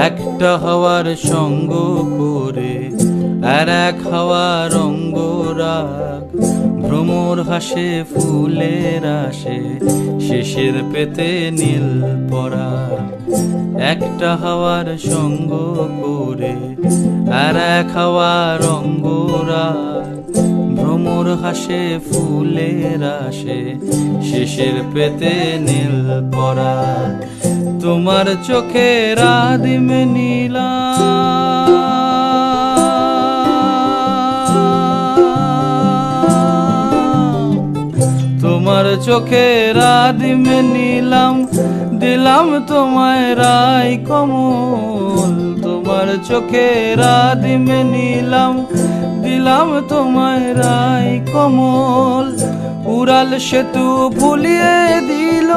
একটা হাওয়ার সঙ্গ করে আর এক হাওয়ার অঙ্গরাগ, ভ্রমর হাসে ফুলের আসে শেষের পেতে নীল পরাগ। একটা হাওয়ার সঙ্গ করে আর এক হাওয়ার অঙ্গরাগ, ভ্রমর হাসে ফুলের আসে শেষের পেতে নীল পরাগ। তোমার চোখের আদিম নীলাম, তোমার চোখের আদিম নীলাম, দিলাম তোমায় রায় কমল। তোমার চোখের আদিম নীলাম, দিলাম তোমায় রায় কমল। উড়াল সেতু ভুলিয়ে দিল